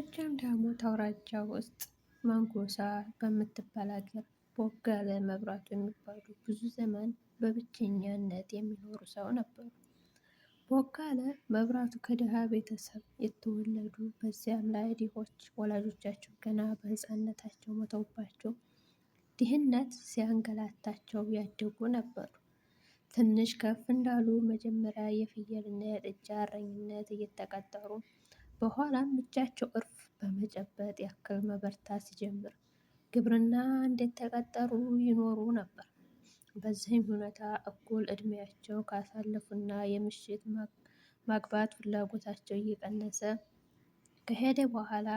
ጎጃም ዳሞት አውራጃ ውስጥ ማንኮሳ በምትባል አገር ቦጋለ መብራቱ የሚባሉ ብዙ ዘመን በብቸኛነት የሚኖሩ ሰው ነበሩ። ቦጋለ መብራቱ ከድሃ ቤተሰብ የተወለዱ በዚያም ላይ ድሆች ወላጆቻቸው ገና በሕፃንነታቸው ሞተውባቸው ድህነት ሲያንገላታቸው ያደጉ ነበሩ። ትንሽ ከፍ እንዳሉ መጀመሪያ የፍየልና የጥጃ እረኝነት እየተቀጠሩ በኋላም እጃቸው እርፍ በመጨበጥ ያክል መበርታት ሲጀምር ግብርና እንደተቀጠሩ ይኖሩ ነበር። በዚህም ሁኔታ እኩል እድሜያቸው ካሳለፉና የምሽት ማግባት ፍላጎታቸው እየቀነሰ ከሄደ በኋላ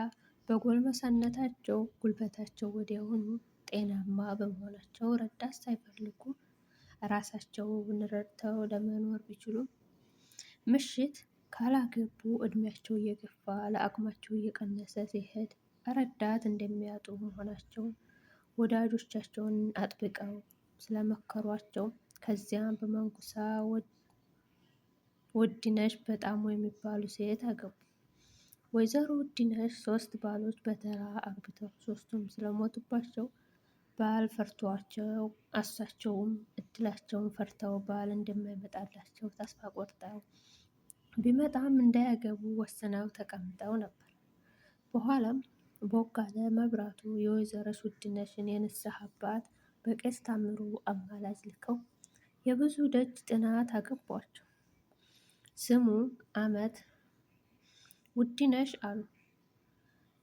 በጎልማሳነታቸው ጉልበታቸው ወዲያውኑ ጤናማ በመሆናቸው ረዳት ሳይፈልጉ ራሳቸውን ረድተው ለመኖር ቢችሉም ምሽት ካላገቡ እድሜያቸው እየገፋ ለአቅማቸው እየቀነሰ ሲሄድ ረዳት እንደሚያጡ መሆናቸውን ወዳጆቻቸውን አጥብቀው ስለመከሯቸው ከዚያም በማንኩሳ ውድነሽ በጣሙ የሚባሉ ሴት አገቡ። ወይዘሮ ውድነሽ ሶስት ባሎች በተራ አግብተው ሶስቱም ስለሞቱባቸው ባል ፈርቷቸው እሳቸውም እድላቸውን ፈርተው ባል እንደማይመጣላቸው ተስፋ ቆርጠው ቢመጣም እንዳያገቡ ወስነው ተቀምጠው ነበር። በኋላም ቦጋለ መብራቱ የወይዘሮሽ ውድነሽን የንስሐ አባት በቄስ ታምሩ አማላጅ ልከው የብዙ ደጅ ጥናት አገቧቸው። ስሙ አመት ውድነሽ አሉ።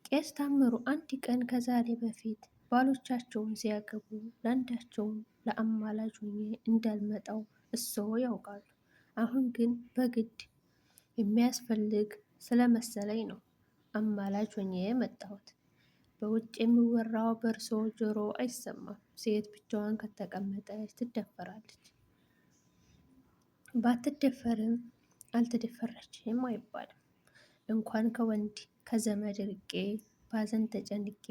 ቄስ ታምሩ አንድ ቀን ከዛሬ በፊት ባሎቻቸውን ሲያገቡ ለአንዳቸውም ለአማላጅ ሆኜ እንዳልመጣው እርስዎ ያውቃሉ። አሁን ግን በግድ የሚያስፈልግ ስለመሰለኝ ነው አማላጅ ሆኜ የመጣሁት። በውጭ የሚወራው በእርስዎ ጆሮ አይሰማም። ሴት ብቻዋን ከተቀመጠች ትደፈራለች። ባትደፈርም አልተደፈረችም አይባልም። እንኳን ከወንድ ከዘመድ ርቄ ባዘን ተጨንቄ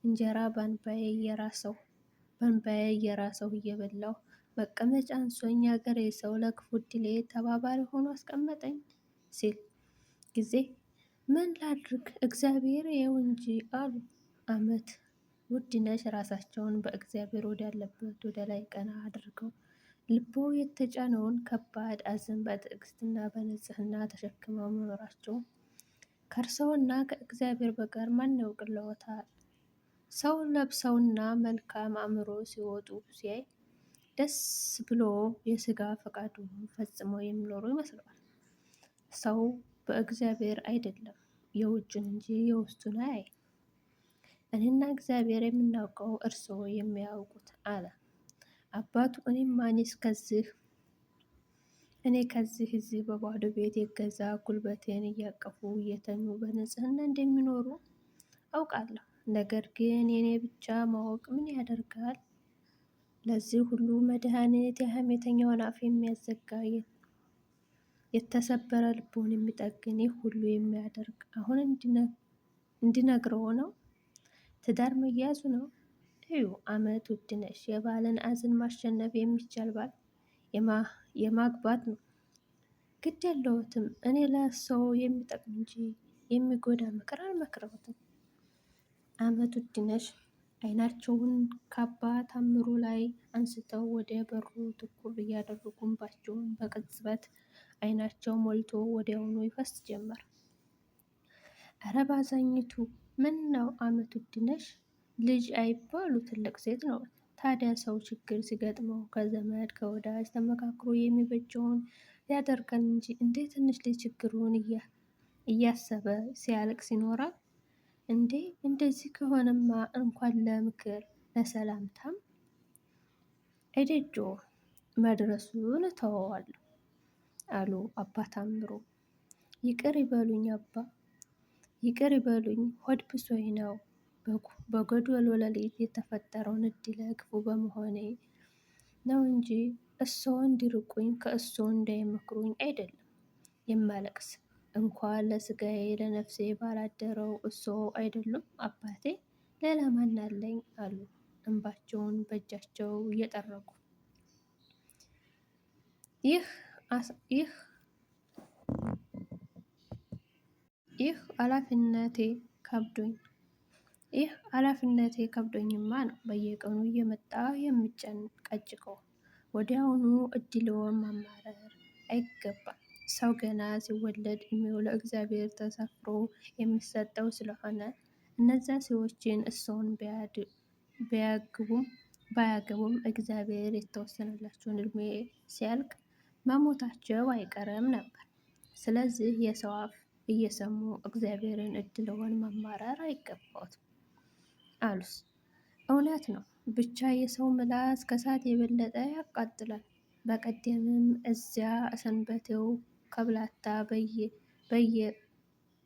እንጀራ በንባዬ እየራሰው እየበላሁ መቀመጫ አንሶኝ ያገሬ ሰው ለክፉ እድሌ ተባባሪ ሆኖ አስቀመጠኝ ሲል ጊዜ ምን ላድርግ እግዚአብሔር ይኸው እንጂ አሉ። አመት ውድነሽ ራሳቸውን በእግዚአብሔር ወዳለበት ወደ ላይ ቀና አድርገው ልቦ የተጫነውን ከባድ ሐዘን በትዕግስትና በንጽህና ተሸክመው መኖራቸው ከእርስዎና ከእግዚአብሔር በቀር ማን ያውቅልዎታል? ሰው ለብሰውና መልካም አእምሮ ሲወጡ ሲያይ ደስ ብሎ የስጋ ፈቃዱን ፈጽመው የሚኖሩ ይመስለዋል። ሰው በእግዚአብሔር አይደለም የውጩን እንጂ የውስጡን አያይ። እኔና እግዚአብሔር የምናውቀው እርስዎ የሚያውቁት አለ አባቱ። እኔ ከዚህ እዚህ በባዶ ቤት የገዛ ጉልበቴን እያቀፉ እየተኙ በንጽህና እንደሚኖሩ አውቃለሁ። ነገር ግን የኔ ብቻ ማወቅ ምን ያደርጋል? ለዚህ ሁሉ መድኃኒት የሐሜተኛውን አፍ የሚያዘጋ የተሰበረ ልቦን የሚጠግን ይህ ሁሉ የሚያደርግ አሁን እንዲነግረው ነው። ትዳር መያዙ ነው። እዩ አመት ውድነሽ የባልን አዝን ማሸነፍ የሚቻል ባል የማግባት ነው። ግድ የለዎትም። እኔ ለሰው የሚጠቅም እንጂ የሚጎዳ ምክር አልመክረዎትም። አመት ውድነሽ አይናቸውን ከአባ ታምሩ ላይ አንስተው ወደ በሩ ትኩር እያደረጉ እንባቸውን በቅጽበት አይናቸው ሞልቶ ወዲያውኑ ይፈስ ጀመር። እረ ባዛኝቱ ምን ነው አመት ውድነሽ ልጅ አይባሉ ትልቅ ሴት ነው። ታዲያ ሰው ችግር ሲገጥመው ከዘመድ ከወዳጅ ተመካክሮ የሚበጀውን ያደርጋል እንጂ እንዴ ትንሽ ልጅ ችግሩን እያሰበ ሲያለቅስ ይኖራል እንዴ? እንደዚህ ከሆነማ እንኳን ለምክር ለሰላምታም እደጆ መድረሱን እተወዋለሁ አሉ አባ ታምሩ። ይቅር ይበሉኝ አባ፣ ይቅር ይበሉኝ ሆድ ብሶኝ ነው። በጎዶሎ ሌሊት የተፈጠረውን እድለ ክፉ በመሆኔ ነው እንጂ እርስዎ እንዲርቁኝ ከእርስዎ እንዳይመክሩኝ አይደለም የማለቅስ። እንኳን ለስጋዬ ለነፍሴ ባላደረው እርስዎ አይደሉም አባቴ፣ ሌላ ማን አለኝ አሉ እንባቸውን በእጃቸው እየጠረጉ። ይህ ኃላፊነቴ ከብዶኝ ይህ ኃላፊነቴ ከብዶኝማ ነው በየቀኑ እየመጣ የምጨቀጭቀው። ወዲያውኑ እድልዎን ማማረር አይገባም። ሰው ገና ሲወለድ እድሜው ለእግዚአብሔር ተሰፍሮ የሚሰጠው ስለሆነ እነዚያ ሰዎችን እርስዎን ባያገቡም እግዚአብሔር የተወሰነላቸውን እድሜ ሲያልቅ መሞታቸው አይቀርም ነበር። ስለዚህ የሰው አፍ እየሰሙ እግዚአብሔርን እድልዎን ማማረር አይገባዎትም አሉስ። እውነት ነው፣ ብቻ የሰው ምላስ ከእሳት የበለጠ ያቃጥላል። በቀደምም እዚያ ሰንበቴው ከብላታ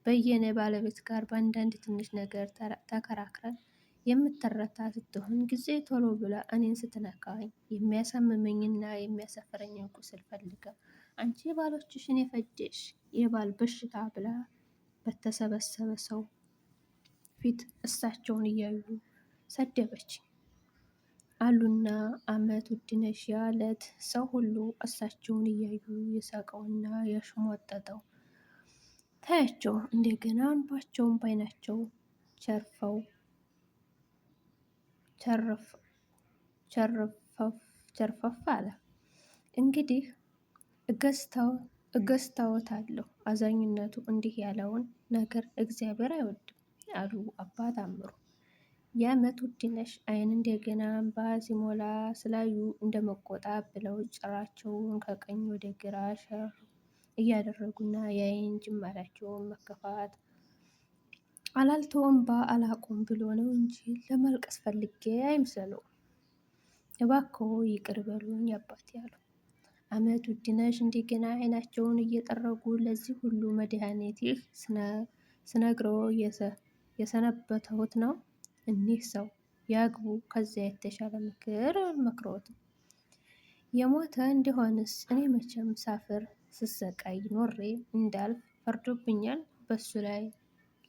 በየነ ባለቤት ጋር በአንዳንድ ትንሽ ነገር ተከራክረን የምትረታ ስትሆን ጊዜ ቶሎ ብላ እኔን ስትነካኝ የሚያሳምመኝና የሚያሳፍረኝን ቁስል ፈልጋ አንቺ ባሎችሽን የፈጀሽ የባል በሽታ ብላ በተሰበሰበ ሰው ፊት እሳቸውን እያዩ ሰደበች አሉና አመት ውድነሽ ያለት ሰው ሁሉ እሳቸውን እያዩ የሳቀውና ያሽሟጠጠው ታያቸው እንደገና እንባቸውን ባይናቸው ቸርፈፍ አለ። እንግዲህ እገዝታዎታለሁ። አዛኝነቱ እንዲህ ያለውን ነገር እግዚአብሔር አይወድም አሉ አባ ታምሩ። የአመት ውድነሽ አይን እንደገና እንባ ሲሞላ ስላዩ እንደመቆጣት ብለው ጭራቸውን ከቀኝ ወደ ግራ ሸር እያደረጉና የአይን ጅማታቸውን መከፋት አላልተው እንባ አላቆም ብሎ ነው እንጂ ለማልቀስ ፈልጌ አይምሰለው። እባክዎ ይቅር በሉኝ አባቴ አሉ። አመት ውድነሽ እንደገና አይናቸውን እየጠረጉ ለዚህ ሁሉ መድኃኒትህ ስነግረው የሰነበተሁት ነው። እኒህ ሰው ያግቡ፣ ከዚያ የተሻለ ምክር አልመክሮትም። የሞተ እንደሆንስ እኔ መቼም ሳፍር ስሰቃይ ኖሬ እንዳልፍ ፈርዶብኛል። በሱ ላይ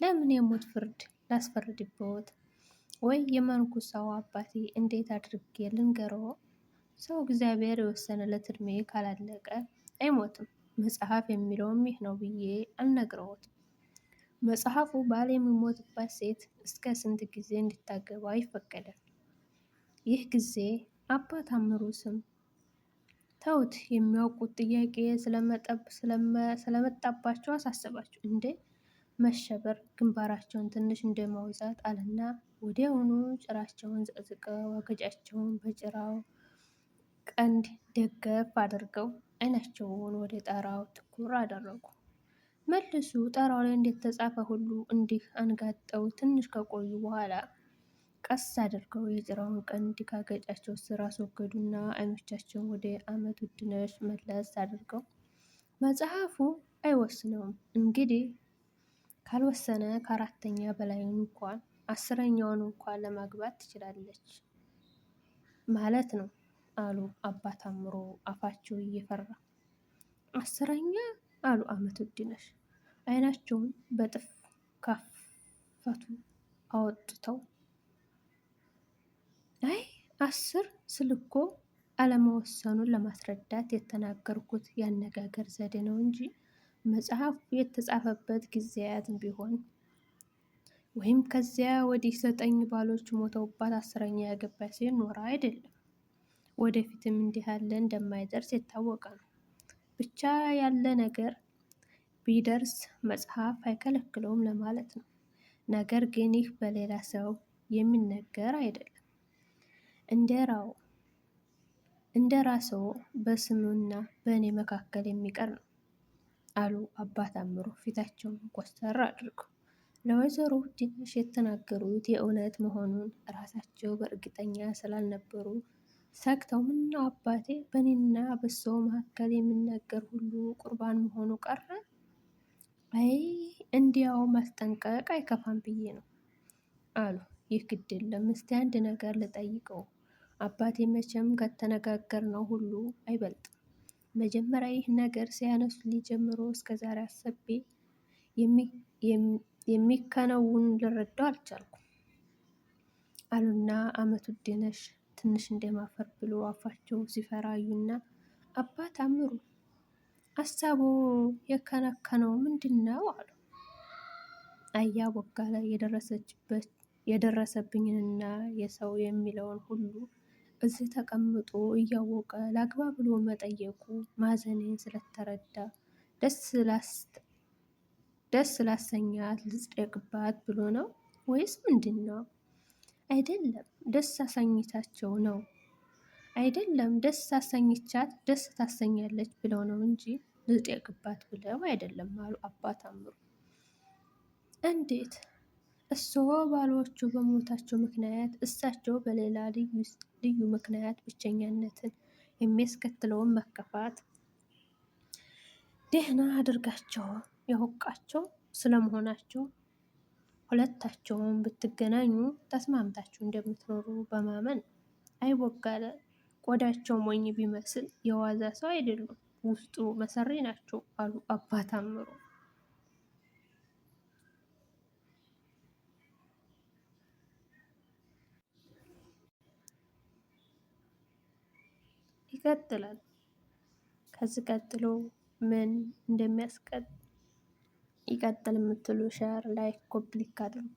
ለምን የሞት ፍርድ ላስፈርድብዎት? ወይ የመንኩሳው አባቴ እንዴት አድርጌ ልንገረው? ሰው እግዚአብሔር የወሰነለት እድሜ ካላለቀ አይሞትም። መጽሐፍ የሚለውም ይህ ነው ብዬ አልነግረዎትም። መጽሐፉ ባል የሚሞትባት ሴት እስከ ስንት ጊዜ እንድታገባ ይፈቀዳል? ይህ ጊዜ አባ ታምሩ ስም ተውት። የሚያውቁት ጥያቄ ስለመጣባቸው አሳሰባቸው። እንዴ መሸበር ግንባራቸውን ትንሽ እንደማውዛት አለና ወዲያውኑ ጭራቸውን ዘቅዝቀው አገጫቸውን በጭራው ቀንድ ደገፍ አድርገው አይናቸውን ወደ ጣራው ትኩር አደረጉ። መልሱ ጣራው ላይ እንደተጻፈ ሁሉ እንዲህ አንጋጠው ትንሽ ከቆዩ በኋላ ቀስ አድርገው የጭራውን ቀንድ ካገጫቸው ስር አስወገዱና አይኖቻቸውን ወደ አመት ውድነሽ መለስ አድርገው መጽሐፉ አይወስነውም እንግዲህ ካልወሰነ ከአራተኛ በላይ እንኳን አስረኛውን እንኳን ለማግባት ትችላለች ማለት ነው አሉ አባ ታምሮ አፋቸው እየፈራ። አስረኛ አሉ አመት ውድነሽ አይናቸውን በጥፍ ካፈቱ አወጥተው። አይ 10 ስል እኮ አለመወሰኑን ለማስረዳት የተናገርኩት ያነጋገር ዘዴ ነው እንጂ መጽሐፉ የተጻፈበት ጊዜያትም ቢሆን ወይም ከዚያ ወዲህ 9 ባሎች ሞተውባት 10ኛ ያገባች ሴት ኖራ አይደለም። ወደፊትም እንዲህ ያለ እንደማይደርስ የታወቀ ነው። ብቻ ያለ ነገር ቢደርስ መጽሐፍ አይከለክለውም ለማለት ነው። ነገር ግን ይህ በሌላ ሰው የሚነገር አይደለም። እንደ ራስዎ በስሙና በእኔ መካከል የሚቀር ነው አሉ አባ ታምሩ ፊታቸውን ኮስተር አድርገው። ለወይዘሮ ውድነሽ የተናገሩት የእውነት መሆኑን ራሳቸው በእርግጠኛ ስላልነበሩ ሰግተው ምነው አባቴ በእኔና በሰው መካከል የሚነገር ሁሉ ቁርባን መሆኑ ቀረ? አይ እንዲያው ማስጠንቀቅ አይከፋም ብዬ ነው አሉ። ይህ ግድ የለም እስቲ አንድ ነገር ልጠይቀው አባቴ መቼም ከተነጋገርነው ሁሉ አይበልጥም። መጀመሪያ ይህ ነገር ሲያነሱልኝ ጀምሮ እስከዛሬ አሰቤ የሚከነውን ልረዳው አልቻልኩም አሉና አመት ውድነሽ ትንሽ እንደማፈር ብሎ አፋቸው ሲፈራ አዩና አባ ታምሩ ሀሳቦ የከነከነው ምንድን ነው አሉ። አያ ቦጋለ የደረሰብኝንና የሰው የሚለውን ሁሉ እዚህ ተቀምጦ እያወቀ ላግባ ብሎ መጠየቁ ማዘኔን ስለተረዳ ደስ ላሰኛት ልጽደቅባት ብሎ ነው ወይስ ምንድን ነው? አይደለም ደስ አሰኝታቸው ነው። አይደለም ደስ አሰኝቻት ደስ ታሰኛለች ብለው ነው እንጂ ልጠቅባት ብለው አይደለም አሉ አባ ታምሩ። እንዴት? እርስዎ ባሎቹ በሞታቸው ምክንያት እሳቸው በሌላ ልዩ ምክንያት ብቸኛነትን የሚያስከትለውን መከፋት ደህና አድርጋቸው ያውቃቸው ስለመሆናቸው ሁለታቸውም ብትገናኙ ተስማምታችሁ እንደምትኖሩ በማመን አይቦጋለ ቆዳቸው ሞኝ ቢመስል የዋዛ ሰው አይደሉም፣ ውስጡ መሰሪ ናቸው አሉ አባ ታምሩ። ይቀጥላል። ከዚህ ቀጥሎ ምን እንደሚያስቀጥ ይቀጥል የምትሉ ሸር ላይክ ኮፕሊክ አድርጉ።